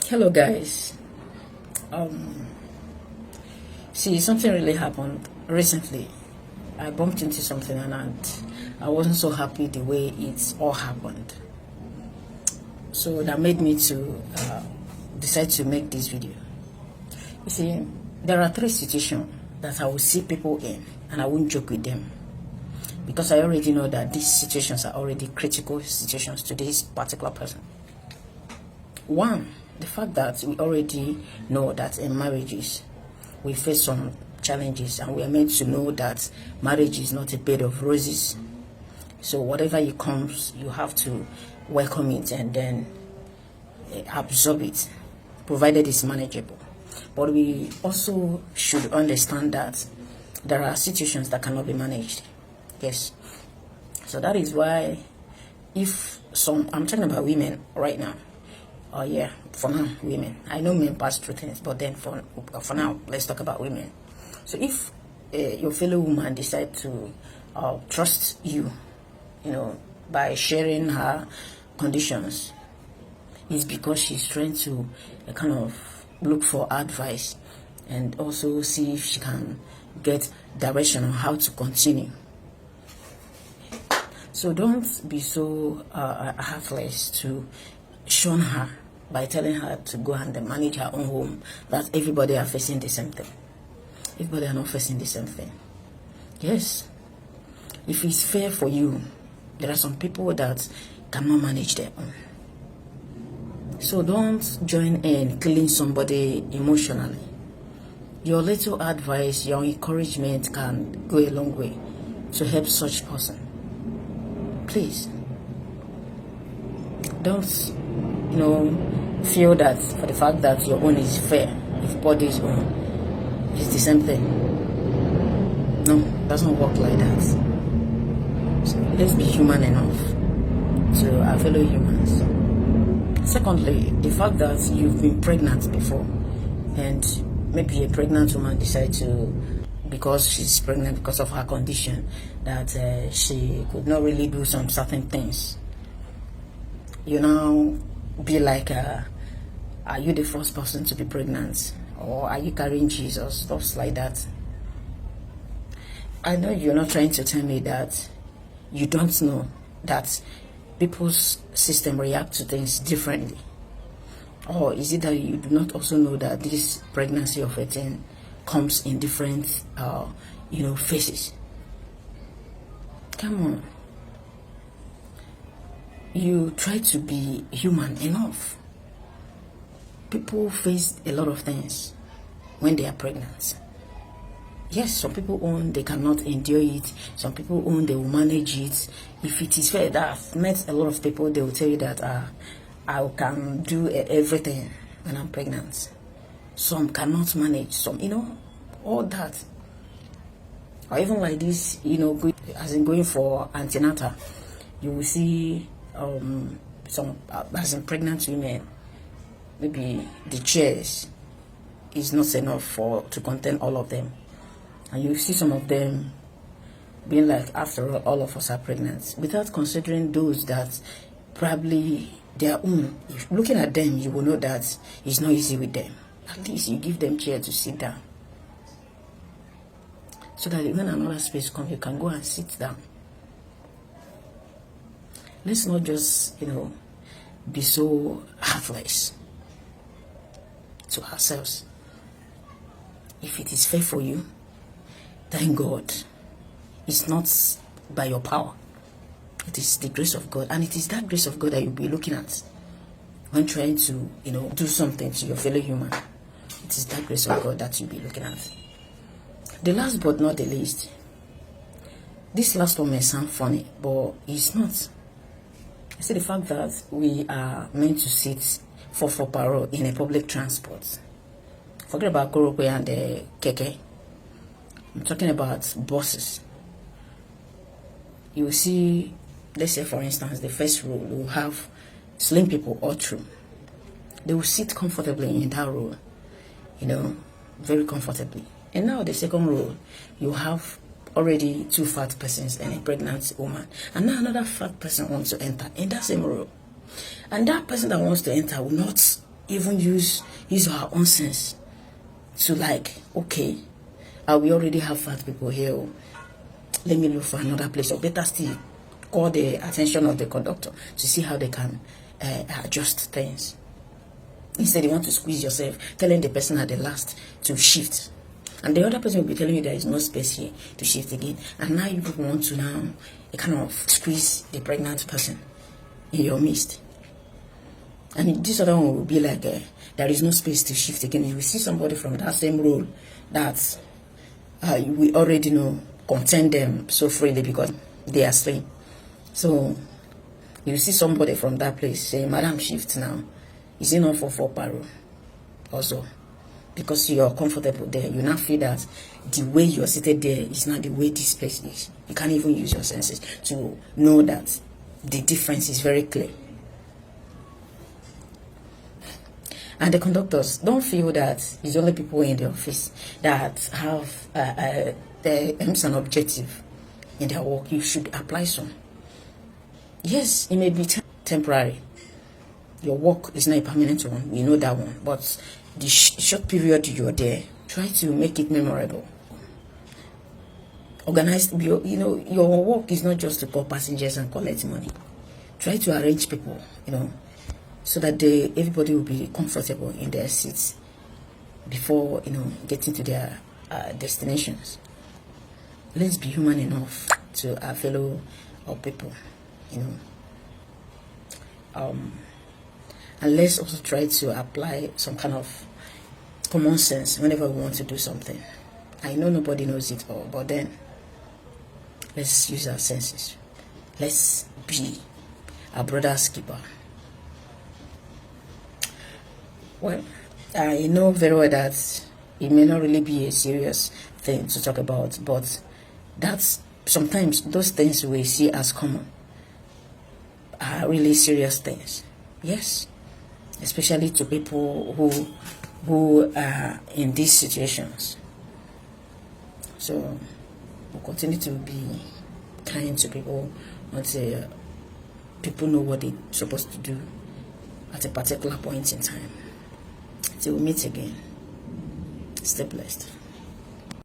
Hello guys. See, something really happened recently. I bumped into something and I wasn't so happy the way it all happened. So that made me to decide to make this video. You see, there are three situations that I will see people in and I won't joke with them, because I already know that these situations are already critical situations to this particular person. One, the fact that we already know that in marriages we face some challenges, and we are meant to know that marriage is not a bed of roses. So whatever it comes, you have to welcome it and then absorb it, provided it's manageable. But we also should understand that there are situations that cannot be managed. Yes. So that is why, if I'm talking about women right now. Oh yeah, for now, women. I know men pass through things, but then for now, let's talk about women. So if your fellow woman decide to trust you, by sharing her conditions, it's because she's trying to kind of look for advice and also see if she can get direction on how to continue. So don't be so heartless to shun her by telling her to go and manage her own home, that everybody are facing the same thing. Everybody are not facing the same thing. Yes. If it's fair for you, there are some people that cannot manage their own. So don't join in killing somebody emotionally. Your little advice, your encouragement can go a long way to help such person. Please. Don't, feel that for the fact that your own is fair, if body's own, it's the same thing. No, it doesn't work like that. So let's be human enough to our fellow humans. Secondly, the fact that you've been pregnant before, and maybe a pregnant woman decides to, because she's pregnant because of her condition, that she could not really do some certain things. You now be like, are you the first person to be pregnant, or are you carrying Jesus? Stuff like that. I know you're not trying to tell me that you don't know that people's system react to things differently, or is it that you do not also know that this pregnancy of a thing comes in different phases? Come on. You try to be human enough. People face a lot of things when they are pregnant. Yes, some people own they cannot endure it. Some people own they will manage it. If it is fair, that I've met a lot of people, they will tell you that I can do everything when I'm pregnant. Some cannot manage. Some, all that. Or even like this, as in going for antenatal, you will see some as in pregnant women, maybe the chairs is not enough to contain all of them, and you see some of them being like, after all of us are pregnant, without considering those that probably their own. If looking at them, you will know that it's not easy with them. At least you give them chair to sit down, so that when another space comes, you can go and sit down. Let's not just, be so heartless to ourselves. If it is fair for you, thank God. It's not by your power. It is the grace of God. And it is that grace of God that you'll be looking at when trying to, do something to your fellow human. It is that grace of God that you'll be looking at. The last but not the least, this last one may sound funny, but it's not. I see the fact that we are meant to sit for parole in a public transport. Forget about Korope and the Keke. I'm talking about buses. You will see, let's say for instance, the first row will have slim people all through. They will sit comfortably in that row, very comfortably. And now the second row, you have already two fat persons and a pregnant woman, and now another fat person wants to enter in that same row, and that person that wants to enter will not even use our own sense to like, okay, we already have fat people here. Let me look for another place, or better still, call the attention of the conductor to see how they can adjust things. Instead, you want to squeeze yourself, telling the person at the last to shift. And the other person will be telling you there is no space here to shift again. And now you people want to now kind of squeeze the pregnant person in your midst. And this other one will be like, there is no space to shift again. You will see somebody from that same role that we already know contain them so freely because they are slim. So you see somebody from that place say, Madam, shift now. Is it not for paro? Also, because you are comfortable there, you now feel that the way you are seated there is not the way this place is. You can't even use your senses to know that the difference is very clear. And the conductors, don't feel that it's only people in the office that have the aims and objective in their work. You should apply some. Yes, it may be temporary. Your work is not a permanent one. We know that one. But the short period you're there, try to make it memorable. Organize, your work is not just to call passengers and collect money. Try to arrange people, so that everybody will be comfortable in their seats before, getting to their destinations. Let's be human enough to our fellow people, and let's also try to apply some kind of common sense whenever we want to do something. I know nobody knows it all, but then let's use our senses. Let's be our brother's keeper. Well, I know very well that it may not really be a serious thing to talk about, but that's sometimes those things we see as common are really serious things. Yes, especially to people who are in these situations. So we'll continue to be kind to people until people know what they're supposed to do at a particular point in time. Till we meet again. Stay blessed.